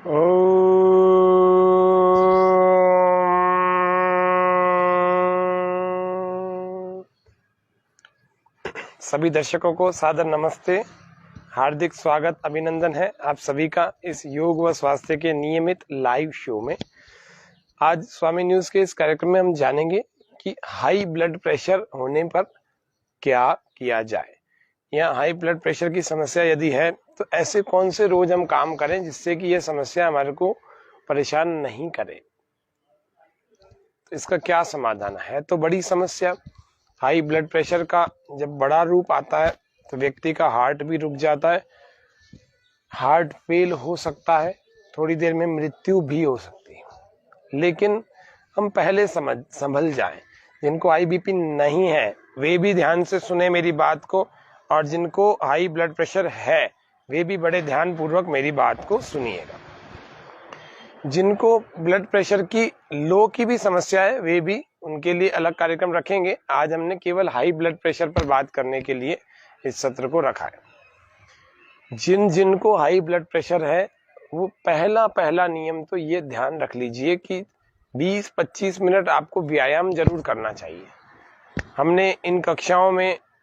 सभी दर्शकों को सादर नमस्ते, हार्दिक स्वागत अभिनंदन है आप सभी का इस योग व स्वास्थ्य के नियमित लाइव शो में। आज स्वामी न्यूज के इस कार्यक्रम में हम जानेंगे कि हाई ब्लड प्रेशर होने पर क्या किया जाए, या हाई ब्लड प्रेशर की समस्या यदि है तो ऐसे कौन से रोज हम काम करें जिससे कि यह समस्या हमारे को परेशान नहीं करे। तो इसका क्या समाधान है? तो बड़ी समस्या हाई ब्लड प्रेशर का जब बड़ा रूप आता है तो व्यक्ति का हार्ट भी रुक जाता है, हार्ट फेल हो सकता है, थोड़ी देर में मृत्यु भी हो सकती है। लेकिन हम पहले संभल जाएं। जिनको हाई बीपी नहीं है वे भी ध्यान से सुने मेरी बात को, और जिनको हाई ब्लड प्रेशर है वे भी बड़े ध्यान पूर्वक मेरी बात को सुनिएगा। जिनको ब्लड प्रेशर की लो की भी समस्या है वे भी, उनके लिए अलग कार्यक्रम रखेंगे। आज हमने केवल हाई ब्लड प्रेशर पर बात करने के लिए इस सत्र को रखा है। जिनको हाई ब्लड प्रेशर है वो पहला नियम तो ये ध्यान रख लीजिए कि 20-25 मिनट आपको व्यायाम जरूर करना चाहिए। हमने इन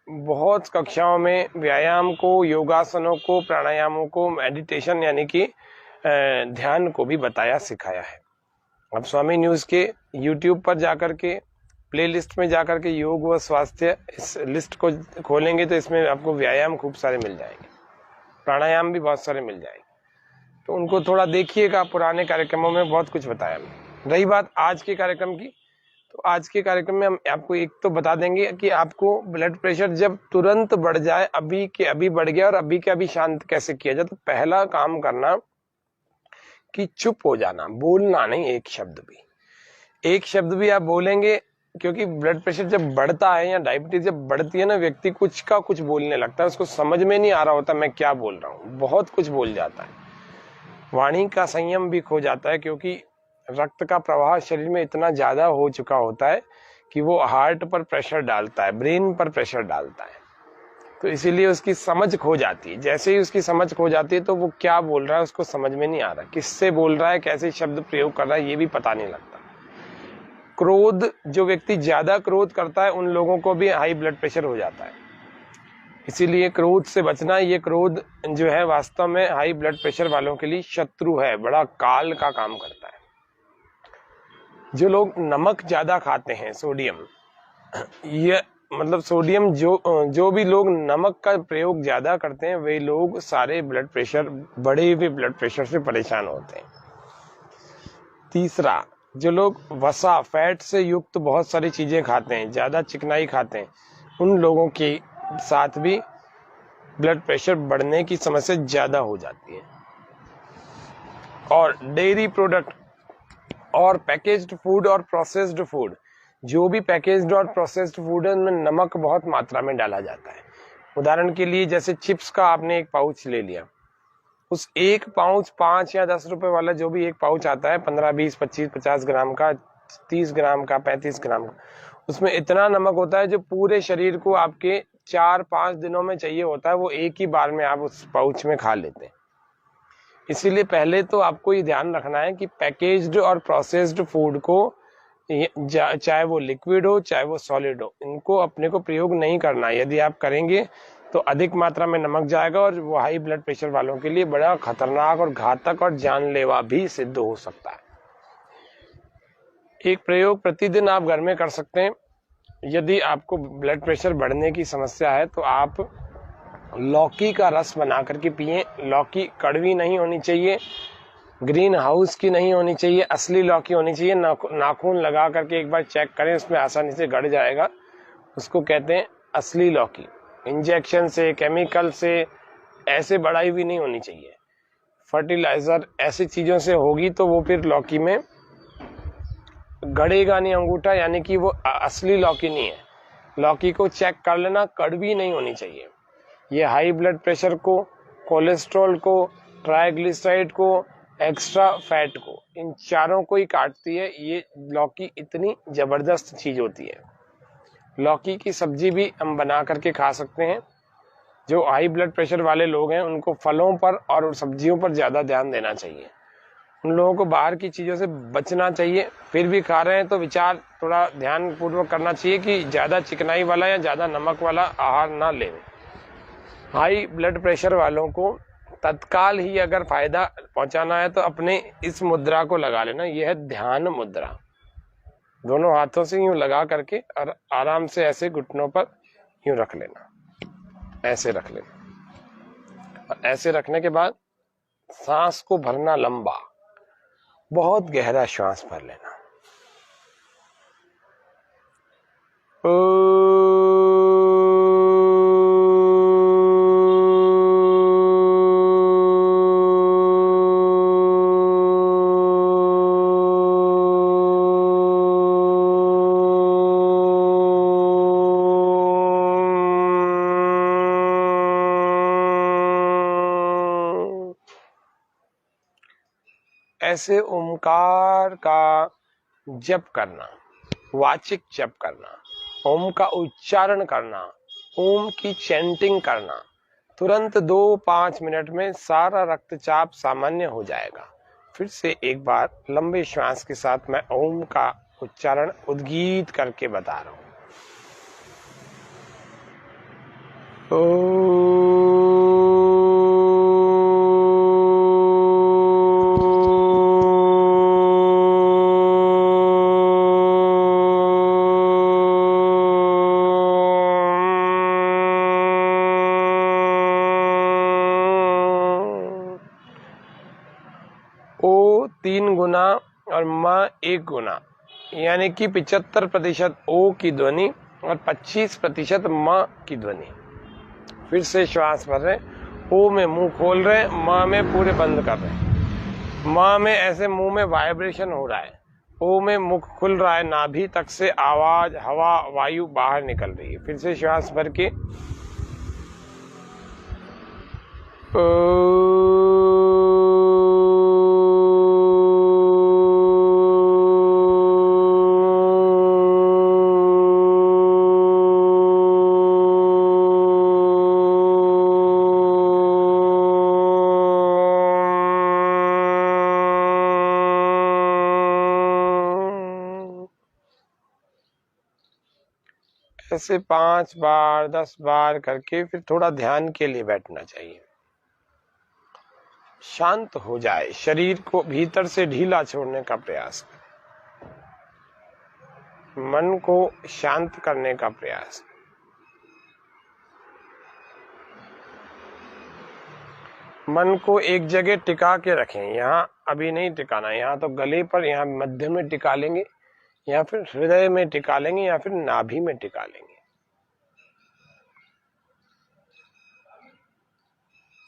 बहुत कक्षाओं में व्यायाम को, योगासनों को, प्राणायामों को, मेडिटेशन यानी कि ध्यान को भी बताया सिखाया है। अब स्वामी न्यूज के YouTube पर जाकर के प्लेलिस्ट में जाकर के योग व स्वास्थ्य इस लिस्ट को खोलेंगे तो इसमें आपको व्यायाम खूब सारे मिल जाएंगे, प्राणायाम भी बहुत सारे मिल जाएंगे, तो उनको थोड़ा देखिएगा। पुराने कार्यक्रमों में बहुत कुछ बताया। रही बात आज के कार्यक्रम की, तो आज के कार्यक्रम में हम आपको एक तो बता देंगे कि आपको ब्लड प्रेशर जब तुरंत बढ़ जाए, अभी के अभी बढ़ गया और अभी के अभी शांत कैसे किया जाए। तो पहला काम करना कि चुप हो जाना, बोलना नहीं एक शब्द भी आप बोलेंगे, क्योंकि ब्लड प्रेशर जब बढ़ता है या डायबिटीज जब बढ़ती है ना, व्यक्ति कुछ का कुछ बोलने लगता है, उसको समझ में नहीं आ रहा होता मैं क्या बोल रहा हूँ, बहुत कुछ बोल जाता है। वाणी का संयम भी खो जाता है, क्योंकि रक्त का प्रवाह शरीर में इतना ज्यादा हो चुका होता है कि वो हार्ट पर प्रेशर डालता है, ब्रेन पर प्रेशर डालता है, तो इसीलिए उसकी समझ खो जाती है। जैसे ही उसकी समझ खो जाती है तो वो क्या बोल रहा है उसको समझ में नहीं आ रहा, किससे बोल रहा है, कैसे शब्द प्रयोग कर रहा है ये भी पता नहीं लगता। क्रोध, जो व्यक्ति ज्यादा क्रोध करता है उन लोगों को भी हाई ब्लड प्रेशर हो जाता है। इसीलिए क्रोध से बचना, ये क्रोध जो है वास्तव में हाई ब्लड प्रेशर वालों के लिए शत्रु है, बड़ा काल का काम करता है। जो लोग नमक ज्यादा खाते हैं, सोडियम, ये मतलब सोडियम, जो भी लोग नमक का प्रयोग ज्यादा करते हैं वे लोग सारे बढ़े हुए ब्लड प्रेशर से परेशान होते हैं। तीसरा, जो लोग वसा, फैट से युक्त बहुत सारी चीजें खाते हैं, ज्यादा चिकनाई खाते हैं, उन लोगों के साथ भी ब्लड प्रेशर बढ़ने की समस्या ज्यादा हो जाती है। और डेयरी प्रोडक्ट और पैकेज्ड फूड और प्रोसेस्ड फूड, जो भी पैकेज्ड और प्रोसेस्ड फूड है उनमें नमक बहुत मात्रा में डाला जाता है। उदाहरण के लिए जैसे चिप्स का आपने एक पाउच ले लिया, उस एक पाउच 5 या 10 रुपए वाला जो भी एक पाउच आता है, 15, 20, 25, 50 ग्राम का, 30 ग्राम का, 35 ग्राम का, उसमें इतना नमक होता है जो पूरे शरीर को आपके 4-5 दिनों में चाहिए होता है, वो एक ही बार में आप उस पाउच में खा लेते हैं। इसीलिए पहले तो आपको ये ध्यान रखना है कि पैकेज्ड और प्रोसेस्ड फूड को, चाहे वो लिक्विड हो चाहे वो सॉलिड हो, इनको अपने को प्रयोग नहीं करना है। यदि आप करेंगे तो अधिक मात्रा में नमक जाएगा और वो हाई ब्लड प्रेशर वालों के लिए बड़ा खतरनाक और घातक और जानलेवा भी सिद्ध हो सकता है। एक प्रयोग प्रतिदिन आप घर में कर सकते हैं। यदि आपको ब्लड प्रेशर बढ़ने की समस्या है तो आप लौकी का रस बना करके पिए। लौकी कड़वी नहीं होनी चाहिए, ग्रीन हाउस की नहीं होनी चाहिए, असली लौकी होनी चाहिए। नाखून लगा करके एक बार चेक करें, उसमें आसानी से गड़ जाएगा, उसको कहते हैं असली लौकी। इंजेक्शन से, केमिकल से ऐसे बढ़ाई हुई नहीं होनी चाहिए। फर्टिलाइजर ऐसी चीजों से होगी तो वो फिर लौकी में गड़ेगा नहीं अंगूठा, यानी कि वो असली लौकी नहीं है। लौकी को चेक कर लेना, कड़वी नहीं होनी चाहिए। ये हाई ब्लड प्रेशर को, कोलेस्ट्रॉल को, ट्राइग्लिसराइड को, एक्स्ट्रा फैट को, इन चारों को ही काटती है। ये लौकी इतनी जबरदस्त चीज होती है। लौकी की सब्जी भी हम बना करके खा सकते हैं। जो हाई ब्लड प्रेशर वाले लोग हैं उनको फलों पर और सब्जियों पर ज्यादा ध्यान देना चाहिए। उन लोगों को बाहर की चीजों से बचना चाहिए। फिर भी खा रहे हैं तो विचार थोड़ा ध्यान पूर्वक करना चाहिए कि ज्यादा चिकनाई वाला या ज्यादा नमक वाला आहार ना लें। हाई ब्लड प्रेशर वालों को तत्काल ही अगर फायदा पहुंचाना है तो अपने इस मुद्रा को लगा लेना। यह है ध्यान मुद्रा। दोनों हाथों से यूं लगा करके और आराम से ऐसे घुटनों पर यूं रख लेना, ऐसे रख लेना। और ऐसे रखने के बाद सांस को भरना लंबा, बहुत गहरा श्वास भर लेना। ऐसे ओमकार का जप करना, वाचिक जप करना, ओम का उच्चारण करना, ओम की चैंटिंग करना, तुरंत 2-5 मिनट में सारा रक्तचाप सामान्य हो जाएगा। फिर से एक बार लंबे श्वास के साथ मैं ओम का उच्चारण उद्गीत करके बता रहा हूं। ओ 3 गुना और म 1 गुना, यानी कि 75% ओ की ध्वनि और 25% म की ध्वनि। फिर से श्वास भर रहे, ओ में मुंह खोल रहे, म में पूरे बंद कर रहे। म में ऐसे मुंह में वाइब्रेशन हो रहा है, ओ में मुख खुल रहा है, नाभि तक से आवाज, हवा, वायु बाहर निकल रही है। फिर से श्वास भर के ऐसे 5 बार 10 बार करके फिर थोड़ा ध्यान के लिए बैठना चाहिए। शांत हो जाए, शरीर को भीतर से ढीला छोड़ने का प्रयास करें, मन को शांत करने का प्रयास। मन को एक जगह टिका के रखें। यहाँ अभी नहीं टिकाना, यहाँ तो गले पर, यहाँ मध्य में टिका लेंगे, या फिर हृदय में टिका लेंगे, या फिर नाभि में टिका लेंगे।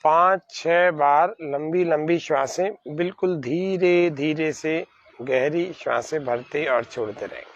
5-6 बार लंबी लंबी श्वासें बिल्कुल धीरे धीरे से गहरी श्वासें भरते और छोड़ते रहेंगे।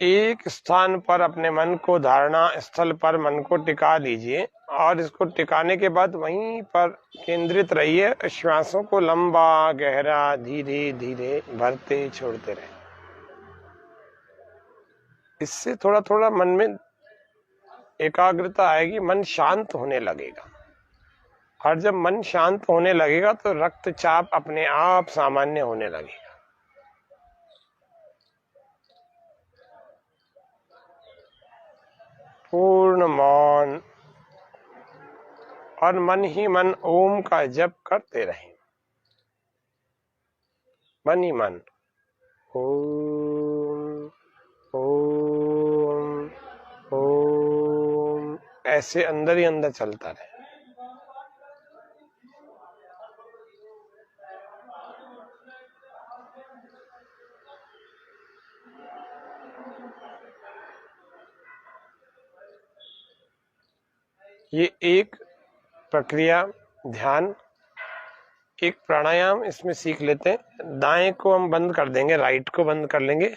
एक स्थान पर अपने मन को, धारणा स्थल पर मन को टिका लीजिए और इसको टिकाने के बाद वहीं पर केंद्रित रहिए। श्वासों को लंबा गहरा धीरे धीरे भरते छोड़ते रहें। इससे थोड़ा थोड़ा मन में एकाग्रता आएगी, मन शांत होने लगेगा। और जब मन शांत होने लगेगा तो रक्तचाप अपने आप सामान्य होने लगेगा। पूर्ण मौन और मन ही मन ओम का जप करते रहें। मन ही मन ओम ओम ओम ऐसे अंदर ही अंदर चलता रहे। ये एक प्रक्रिया, ध्यान, एक प्राणायाम इसमें सीख लेते हैं। दाएं को हम बंद कर देंगे, राइट को बंद कर लेंगे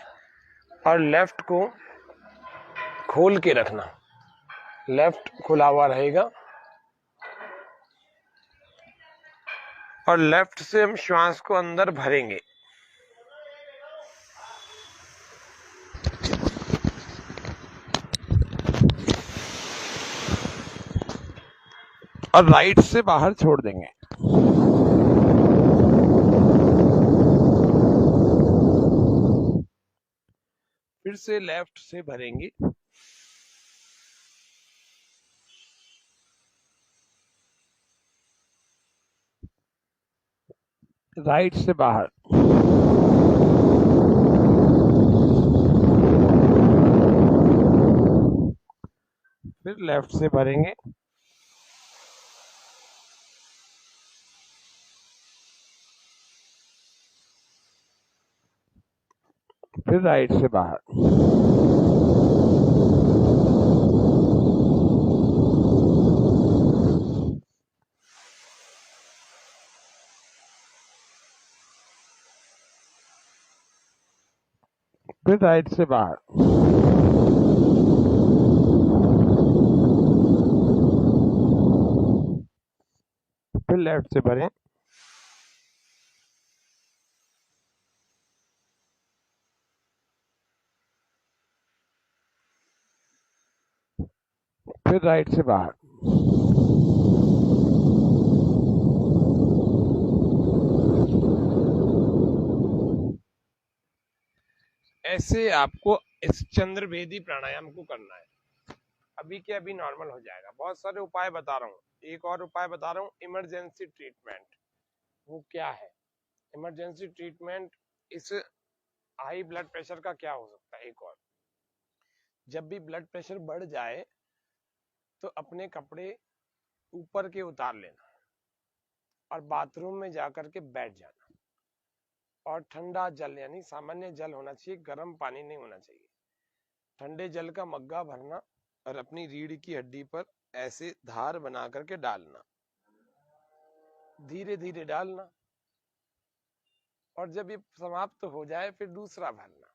और लेफ्ट को खोल के रखना, लेफ्ट खुला हुआ रहेगा और लेफ्ट से हम श्वास को अंदर भरेंगे। और राइट से बाहर छोड़ देंगे। फिर से लेफ्ट से भरेंगे, राइट से बाहर, फिर लेफ्ट से भरेंगे, फिर राइट से बाहर, फिर राइट से बाहर, फिर लेफ्ट से भरें, फिर राइट से बाहर। ऐसे आपको इस चंद्रभेदी प्राणायाम को करना है। अभी के अभी नॉर्मल हो जाएगा। बहुत सारे उपाय बता रहा हूँ, एक और उपाय बता रहा हूँ, इमरजेंसी ट्रीटमेंट। वो क्या है इमरजेंसी ट्रीटमेंट? इस हाई ब्लड प्रेशर का क्या हो सकता है? एक और, जब भी ब्लड प्रेशर बढ़ जाए तो अपने कपड़े ऊपर के उतार लेना और बाथरूम में जाकर के बैठ जाना और ठंडा जल यानी सामान्य जल होना चाहिए, गर्म पानी नहीं होना चाहिए। ठंडे जल का मग्गा भरना और अपनी रीढ़ की हड्डी पर ऐसे धार बना करके डालना, धीरे धीरे डालना और जब ये समाप्त हो जाए फिर दूसरा भरना,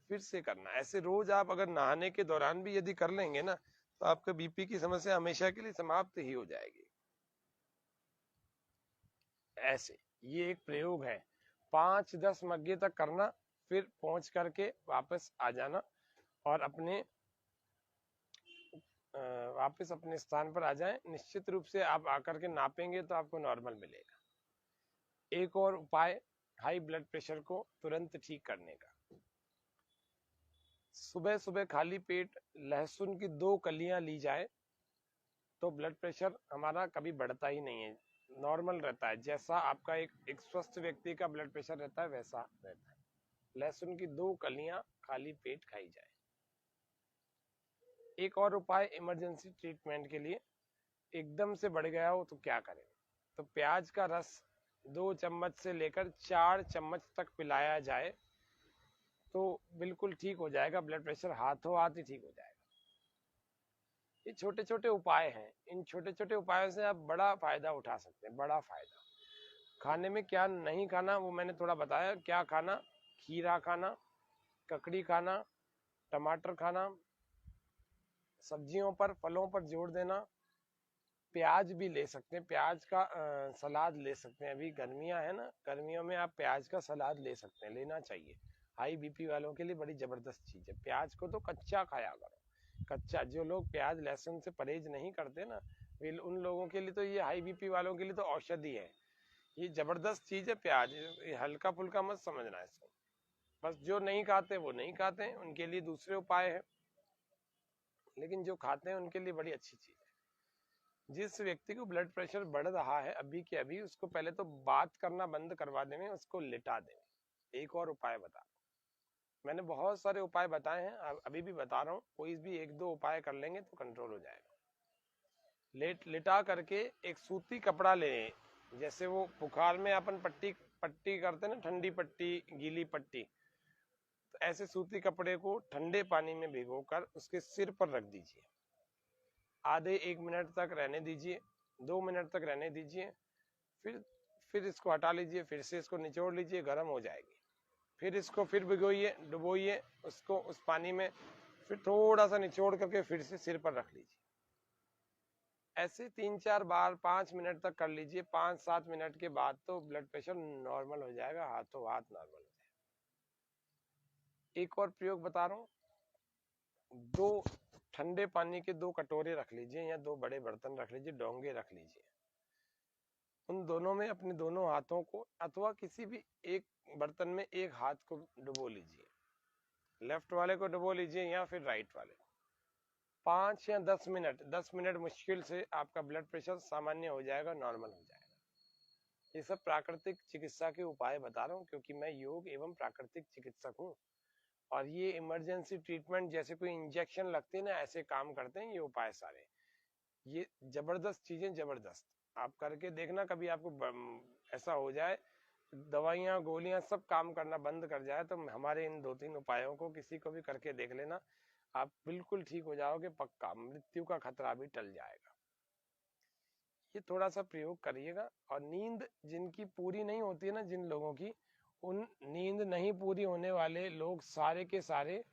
फिर से करना। ऐसे रोज आप अगर नहाने के दौरान भी यदि कर लेंगे ना तो आपका बीपी की समस्या हमेशा के लिए समाप्त ही हो जाएगी। ऐसे ये एक प्रयोग है, 5-10 मग्गे तक करना, फिर पहुंच करके वापस आ जाना और वापस अपने स्थान पर आ जाएं। निश्चित रूप से आप आकर के नापेंगे तो आपको नॉर्मल मिलेगा। एक और उपाय हाई ब्लड प्रेशर को तुरंत ठीक करने का, सुबह सुबह खाली पेट लहसुन की 2 कलियां ली जाए तो ब्लड प्रेशर हमारा कभी बढ़ता ही नहीं है, नॉर्मल रहता है। जैसा आपका एक स्वस्थ व्यक्ति का ब्लड प्रेशर रहता है वैसा रहता है। लहसुन की 2 कलियां खाली पेट खाई जाए। एक और उपाय इमरजेंसी ट्रीटमेंट के लिए, एकदम से बढ़ गया हो तो क्या करें? तो प्याज का रस 2 चम्मच से लेकर 4 चम्मच तक पिलाया जाए तो बिल्कुल ठीक हो जाएगा, ब्लड प्रेशर हाथों हाथ ही ठीक हो जाएगा। ये छोटे छोटे उपाय हैं, इन छोटे छोटे उपायों से आप बड़ा फायदा उठा सकते हैं, बड़ा फायदा। खाने में क्या नहीं खाना वो मैंने थोड़ा बताया। क्या खाना? खीरा खाना, ककड़ी खाना, टमाटर खाना, सब्जियों पर फलों पर जोर देना, प्याज भी ले सकते हैं, प्याज का सलाद ले सकते हैं। अभी गर्मियां है ना, गर्मियों में आप प्याज का सलाद ले सकते हैं, लेना चाहिए। हाई बीपी वालों के लिए बड़ी जबरदस्त चीज है। प्याज को तो कच्चा खाया करो, कच्चा। जो लोग प्याज लहसुन से परहेज नहीं करते ना, उन लोगों के लिए तो ये हाई बीपी वालों के लिए तो औषधि है। ये जबरदस्त चीज है प्याज, ये हल्का फुल्का मत समझना इसको। बस जो नहीं खाते वो नहीं खाते हैं, उनके लिए दूसरे उपाय है, लेकिन जो खाते हैं उनके लिए बड़ी अच्छी चीज है। जिस व्यक्ति को ब्लड प्रेशर बढ़ रहा है अभी के अभी, उसको पहले तो बात करना बंद करवा देंगे, उसको लिटा देंगे। एक और उपाय बता, मैंने बहुत सारे उपाय बताए हैं, अभी भी बता रहा हूँ, कोई भी 1-2 उपाय कर लेंगे तो कंट्रोल हो जाएगा। लिटा करके एक सूती कपड़ा ले, जैसे वो बुखार में अपन पट्टी पट्टी करते हैं ना, ठंडी पट्टी, गीली पट्टी, तो ऐसे सूती कपड़े को ठंडे पानी में भिगोकर उसके सिर पर रख दीजिए आधे 1 मिनट तक रहने दीजिए, 2 मिनट तक रहने दीजिए, फिर इसको हटा लीजिए, फिर से इसको निचोड़ लीजिए, गर्म हो जाएगी। फिर इसको फिर भिगोइए, डुबोइए उसको उस पानी में, फिर थोड़ा सा निचोड़ करके फिर से सिर पर रख लीजिए। ऐसे 3-4 बार 5 मिनट तक कर लीजिए। 5-7 मिनट के बाद तो ब्लड प्रेशर नॉर्मल हो जाएगा, हाथों हाथ नॉर्मल हो जाएगा। एक और प्रयोग बता रहा हूँ, 2 ठंडे पानी के 2 कटोरे रख लीजिए या 2 बड़े बर्तन रख लीजिए, डोंगे रख लीजिए। उन दोनों में अपने दोनों हाथों को अथवा किसी भी एक बर्तन में एक हाथ को डुबो लीजिए, लेफ्ट वाले को डुबो लीजिए या फिर राइट वाले को। 5 या 10 मिनट मुश्किल से आपका ब्लड प्रेशर सामान्य हो जाएगा, नॉर्मल हो जाएगा। ये सब प्राकृतिक चिकित्सा के उपाय बता रहा हूँ, क्योंकि मैं योग एवं प्राकृतिक चिकित्सक हूँ। और ये इमरजेंसी ट्रीटमेंट जैसे कोई इंजेक्शन लगते हैं ना, ऐसे काम करते हैं ये उपाय सारे। ये जबरदस्त चीजें, जबरदस्त। आप करके देखना, कभी आपको ऐसा हो जाए दवाइयाँ गोलियां सब काम करना बंद कर जाए, तो हमारे इन 2-3 उपायों को किसी को भी करके देख लेना, आप बिल्कुल ठीक हो जाओगे, पक्का। मृत्यु का खतरा भी टल जाएगा। ये थोड़ा सा प्रयोग करिएगा। और नींद जिनकी पूरी नहीं होती है ना, जिन लोगों की, उन नींद नहीं पूरी होने वाले लोग सारे के सारे,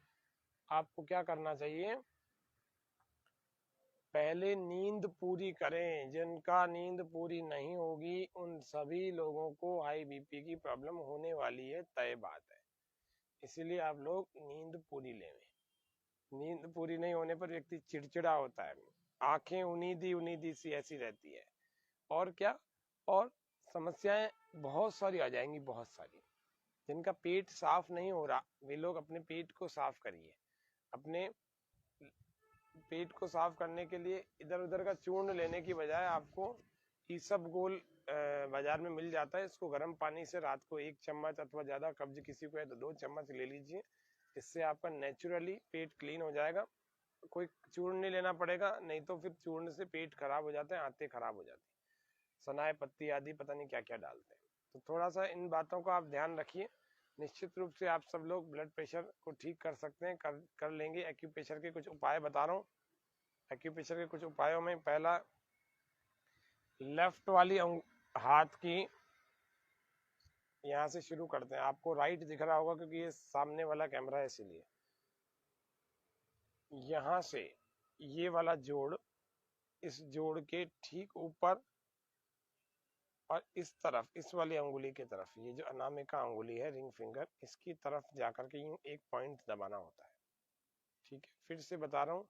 आपको क्या करना चाहिए, पहले नींद पूरी करें। जिनका नींद पूरी नहीं होगी उन सभी लोगों को हाई बीपी की प्रॉब्लम होने वाली है, तय बात है। इसीलिए आप लोग नींद पूरी लें। नींद पूरी नहीं होने पर व्यक्ति चिड़चिड़ा होता है, आंखें उनीदी सी ऐसी रहती है, और क्या, और समस्याएं बहुत सारी आ जाएंगी, बहुत सारी। जिनका पेट साफ नहीं हो रहा, वे लोग अपने पेट को साफ करिए। अपने पेट को साफ करने के लिए इधर उधर का चूर्ण लेने की बजाय आपको ईसबगोल बाजार में मिल जाता है। इसको गर्म पानी से रात को 1 चम्मच, अथवा ज्यादा कब्ज किसी को है तो 2 चम्मच ले लीजिए। इससे आपका नेचुरली पेट क्लीन हो जाएगा। कोई चूर्ण नहीं लेना पड़ेगा, नहीं तो फिर चूर्ण से पेट खराब हो जाते हैं, आंतें खराब हो जाती है, सनाए पत्ती आदि पता नहीं क्या क्या डालते हैं। तो थोड़ा सा इन बातों का आप ध्यान रखिए। निश्चित रूप से आप सब लोग ब्लड प्रेशर को ठीक कर सकते हैं, कर लेंगे। एक्यूप्रेशर के कुछ उपाय बता रहा हूँ। एक्यूप्रेशर के कुछ उपायों में पहला, लेफ्ट वाली हाथ की, यहाँ से शुरू करते हैं। आपको राइट दिख रहा होगा क्योंकि ये सामने वाला कैमरा है, इसीलिए। यहाँ से ये वाला जोड़, इस जोड़ के ठीक ऊपर, और इस तरफ, इस वाली अंगुली की तरफ, ये जो अनामिका अंगुली है, रिंग फिंगर, इसकी तरफ जाकर के यूं एक पॉइंट दबाना होता है। ठीक है, फिर से बता रहा हूँ,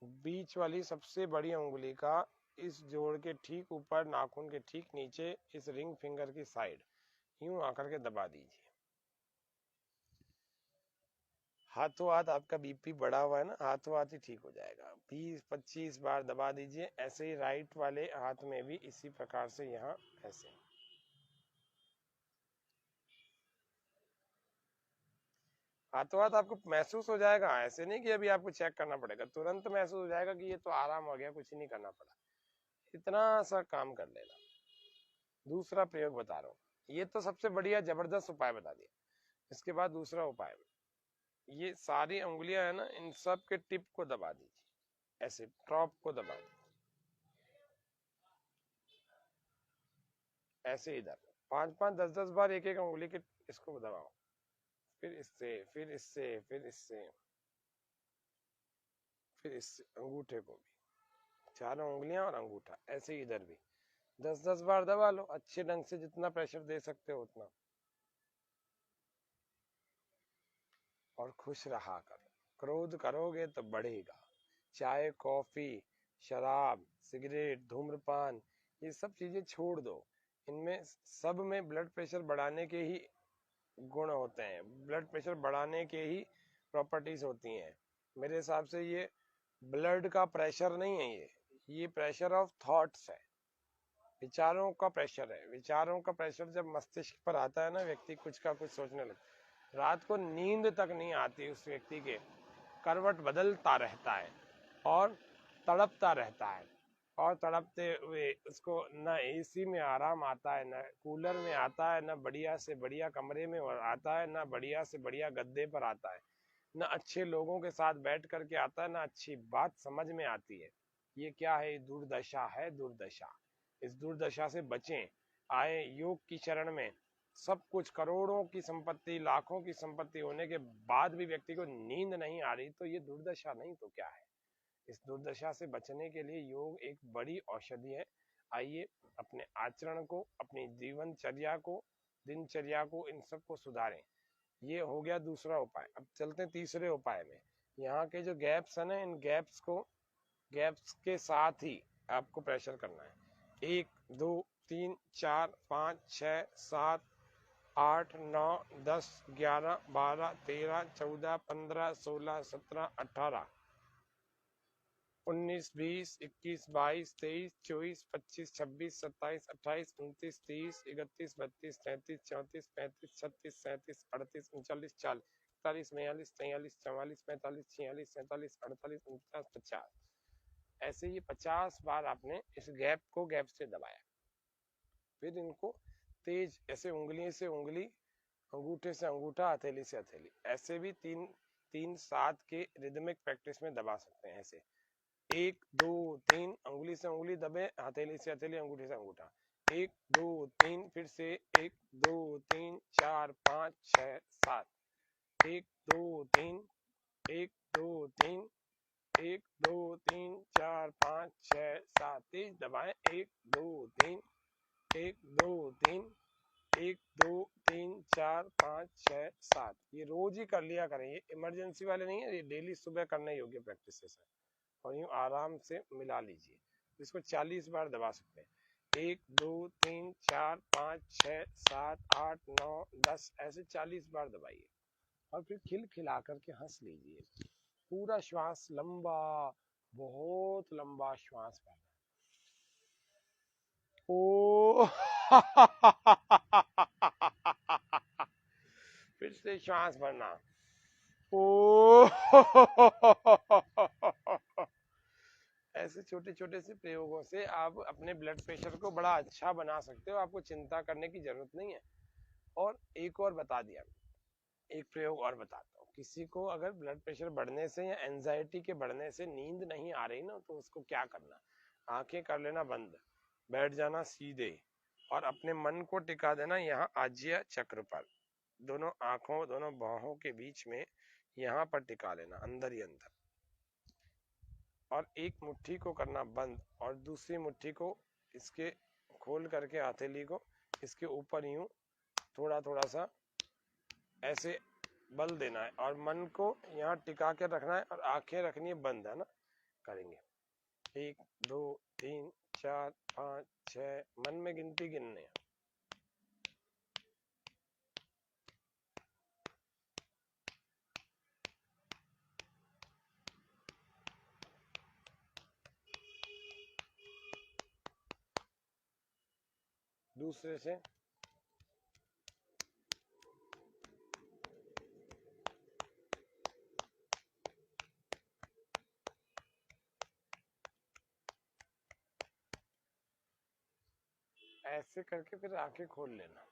बीच वाली सबसे बड़ी अंगुली का इस जोड़ के ठीक ऊपर, नाखून के ठीक नीचे, इस रिंग फिंगर की साइड यूं आकर के दबा दीजिए। हाथों हाथ आपका बीपी बढ़ा हुआ है ना, हाथों हाथ ही ठीक हो जाएगा। 20-25 बार दबा दीजिए। ऐसे ही राइट वाले हाथ में भी इसी प्रकार से, यहाँ ऐसे। हाथों हाथ आपको महसूस हो जाएगा, ऐसे नहीं कि अभी आपको चेक करना पड़ेगा, तुरंत महसूस हो जाएगा कि ये तो आराम हो गया, कुछ ही नहीं करना पड़ा। इतना सा काम कर लेना। दूसरा प्रयोग बता रहा हूँ, ये तो सबसे बढ़िया जबरदस्त उपाय बता दिया। इसके बाद दूसरा उपाय, ये सारी उंगलियां है ना, इन सब के टिप को दबा दीजिए, ऐसे टॉप को दबा दीजिए, ऐसे इधर 5-5, 10-10 बार एक एक उंगली के इसको दबाओ, फिर इससे, फिर इससे, फिर इससे, फिर इससे, अंगूठे को भी, चारों उंगलियां और अंगूठा, ऐसे ही इधर भी 10-10 बार दबा लो, अच्छे ढंग से जितना प्रेशर दे सकते हो उतना। और खुश रहा करो। क्रोध करोगे तो बढ़ेगा। चाय, कॉफी, शराब, सिगरेट, धूम्रपान, ये सब चीजें छोड़ दो। इनमें सब में ब्लड प्रेशर बढ़ाने के ही गुण होते हैं, ब्लड प्रेशर बढ़ाने के ही प्रॉपर्टीज होती हैं। मेरे हिसाब से ये ब्लड का प्रेशर नहीं है, ये प्रेशर ऑफ थॉट्स है, विचारों का प्रेशर है। विचारों का प्रेशर जब मस्तिष्क पर आता है ना, व्यक्ति कुछ का कुछ सोचने लगता है, रात को नींद तक नहीं आती उस व्यक्ति के, करवट बदलता रहता है और तड़पता रहता है। और तड़पते हुए उसको न एसी में आराम आता है, न कूलर में आता है, न बढ़िया से बढ़िया कमरे में आता है, न बढ़िया से बढ़िया गद्दे पर आता है, न अच्छे लोगों के साथ बैठ करके आता है, न अच्छी बात समझ में आती है। ये क्या है? दुर्दशा है, दुर्दशा। इस दुर्दशा से बचें। आए योग की शरण में। सब कुछ, करोड़ों की संपत्ति, लाखों की संपत्ति होने के बाद भी व्यक्ति को नींद नहीं आ रही, तो ये दुर्दशा नहीं तो क्या है? इस दुर्दशा से बचने के लिए योग एक बड़ी औषधि है। आइए अपने आचरण को, अपनी जीवनचर्या को, दिनचर्या को, इन सब को सुधारें। ये हो गया दूसरा उपाय। अब चलते हैं तीसरे उपाय में। यहाँ के जो गैप्स है ना, इन गैप्स के साथ ही आपको प्रेशर करना है। 1 2 3 4 5 6 7 8 9 10 11 12 13 14 15 16 17 18 19 20 21 22 23 24 25 26 27 28 29 30 31 32 33 34 35 36 37 38 39 40 41 42 43 44 45 46 47 48 49 50। ऐसे ही 50 बार आपने इस गैप से दबाया। फिर इनको तेज, ऐसे उंगली से उंगली, अंगूठे से अंगूठा, हथेली से हथेली, ऐसे भी 3-3-7 के रिदमिक प्रैक्टिस में दबा सकते हैं। ऐसे 1 2 3 अंगुली से अंगुली दबे, हथेली से हथेली, अंगूठे से अंगूठा। 1 2 3 फिर से 1 2 3 4 5 6 7। 1 2 3 1 2 3 1 2 3 4 5 6 7। तेज दबाएं। 1 2 3 1 2 3 1 2 3 4 5 6 7। ये रोज ही कर लिया करें, ये इमरजेंसी वाले नहीं है, ये डेली सुबह करने योग्य प्रैक्टिस है। और यूं आराम से मिला लीजिए। इसको 40 बार दबा सकते हैं। 1 2 3 4 5 6 7 8 9 10 ऐसे 40 बार दबाइए। और फिर खिलखिला करके हंस लीजिए। पूरा श्वास लंबा, बहुत लंबा श्वास भरना। ओ फिर से श्वास भरना। ओ ऐसे छोटे छोटे से प्रयोगों से आप अपने ब्लड प्रेशर को बड़ा अच्छा बना सकते हो। आपको चिंता करने की जरूरत नहीं है। और एक और बता दिया, एक प्रयोग और बताता हूँ। किसी को अगर ब्लड प्रेशर बढ़ने से या एंजाइटी के बढ़ने से नींद नहीं आ रही ना, तो उसको क्या करना? आंखें कर लेना बंद, बैठ जाना सीधे और अपने मन को टिका देना यहाँ आज्य चक्र पर। दोनों आंखों, दोनों बाहों के बीच में यहाँ पर टिका लेना, अंदर ही अंदर। और एक मुट्ठी को करना बंद और दूसरी मुट्ठी को इसके खोल करके हथेली को इसके ऊपर यूं थोड़ा थोड़ा सा ऐसे बल देना है और मन को यहाँ टिका के रखना है और आंखें रखनी है बंद, है ना। करेंगे 1 2 3 4 5 6, मन में गिनती गिनने हैं। दूसरे से ऐसे करके फिर आंखें खोल लेना।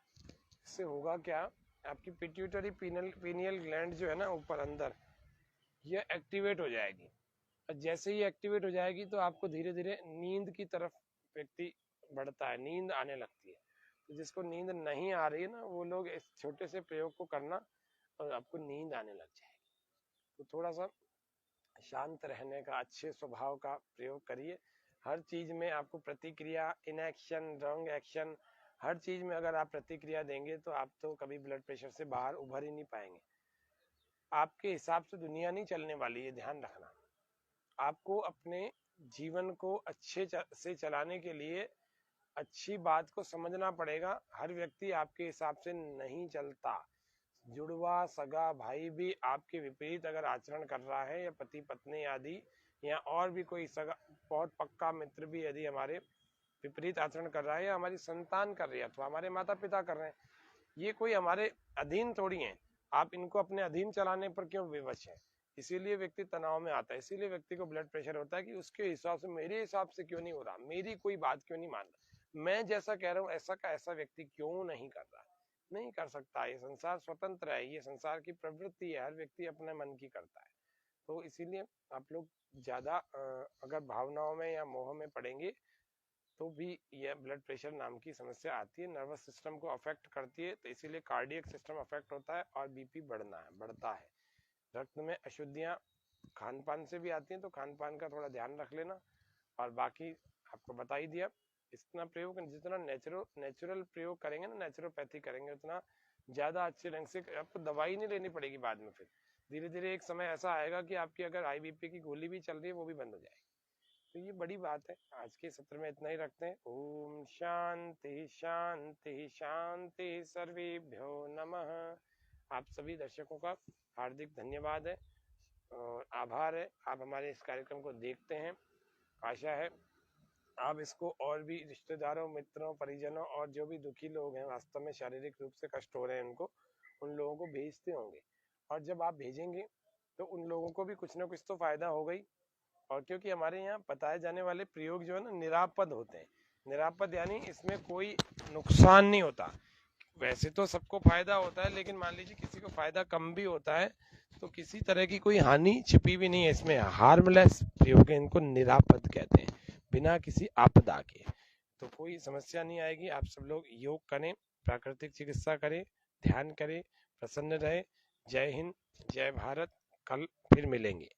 इससे होगा क्या, आपकी पिट्यूटरी पीनियल ग्लैंड जो है ना ऊपर अंदर, ये एक्टिवेट हो जाएगी। और जैसे ही एक्टिवेट हो जाएगी तो आपको धीरे धीरे नींद की तरफ व्यक्ति बढ़ता है, नींद आने लगती है। तो जिसको नींद नहीं आ रही है ना, वो लोग इस छोटे से प्रयोग को करना और आपको नींद आने लग जाएगी। तो थोड़ा सा शांत रहने का, अच्छे स्वभाव का प्रयोग करिए। हर चीज में आपको प्रतिक्रिया, इनएक्शन, रॉन्ग एक्शन, हर चीज में अगर आप प्रतिक्रिया देंगे तो आप तो कभी ब्लड प्रेशर से बाहर उभर ही नहीं पाएंगे। आपके हिसाब से दुनिया नहीं चलने वाली, ये ध्यान रखना। आपको अपने जीवन को अच्छे से चलाने के लिए अच्छी बात को समझना पड़ेगा। हर व्यक्ति आपके हिसाब से नहीं चलता। जुड़वा सगा भाई भी आपके विपरीत अगर आचरण कर रहा है, या पति पत्नी आदि, या और भी कोई सगा बहुत पक्का मित्र भी यदि हमारे विपरीत आचरण कर रहा है, या हमारी संतान कर रही है अथवा हमारे माता पिता कर रहे हैं, ये कोई हमारे अधीन थोड़ी है। आप इनको अपने अधीन चलाने पर क्यों विवश है? इसीलिए व्यक्ति तनाव में आता है, इसीलिए व्यक्ति को ब्लड प्रेशर होता है कि उसके हिसाब से, मेरे हिसाब से क्यों नहीं हो रहा, मेरी कोई बात क्यों नहीं मान रहा, मैं जैसा कह रहा हूँ ऐसा का ऐसा व्यक्ति क्यों नहीं कर रहा। नहीं कर सकता। ये संसार स्वतंत्र है, ये संसार की प्रवृत्ति है, हर व्यक्ति अपने मन की करता है। तो इसीलिए आप लोग ज़्यादा अगर भावनाओं में या मोह में पड़ेंगे तो भी यह ब्लड प्रेशर नाम की समस्या आती है, नर्वस सिस्टम को अफेक्ट करती है, तो इसीलिए कार्डियक सिस्टम अफेक्ट होता है और बीपी बढ़ता है। रक्त में अशुद्धियां खान पान से भी आती हैं, तो खान पान का थोड़ा ध्यान रख लेना। और बाकी आपको बता ही दिया, इतना प्रयोग जितना नेचुरल प्रयोग करेंगे ना, नेचुरोपैथी करेंगे, उतना ज्यादा अच्छे ढंग से आपको दवाई नहीं लेनी पड़ेगी बाद में। फिर धीरे धीरे एक समय ऐसा आएगा कि आपकी अगर हाई बीपी की गोली भी चल रही है वो भी बंद हो जाएगी। तो ये बड़ी बात है। आज के सत्र में इतना ही रखते हैं। ओम शांति शांति शांति, सर्वेभ्यो नमः। आप सभी दर्शकों का हार्दिक धन्यवाद है और आभार है, आप हमारे इस कार्यक्रम को देखते हैं। आशा है आप इसको और भी रिश्तेदारों, मित्रों, परिजनों और जो भी दुखी लोग हैं, वास्तव में शारीरिक रूप से कष्ट हो रहे हैं उनको, उन लोगों को भेजते होंगे। और जब आप भेजेंगे तो उन लोगों को भी कुछ ना कुछ तो फायदा होगा ही। और क्योंकि हमारे यहाँ बताए जाने वाले प्रयोग जो है ना, निरापद होते हैं। निरापद यानी इसमें कोई नुकसान नहीं होता। वैसे तो सबको फायदा होता है, लेकिन मान लीजिए किसी को फायदा कम भी होता है, तो किसी तरह की कोई हानि छिपी भी नहीं है इसमें। हार्मलेस प्रयोग है, इनको निरापद कहते हैं, बिना किसी आपदा के। तो कोई समस्या नहीं आएगी। आप सब लोग योग करें, प्राकृतिक चिकित्सा करें, ध्यान करें, प्रसन्न रहे। जय हिंद, जय भारत। कल फिर मिलेंगे।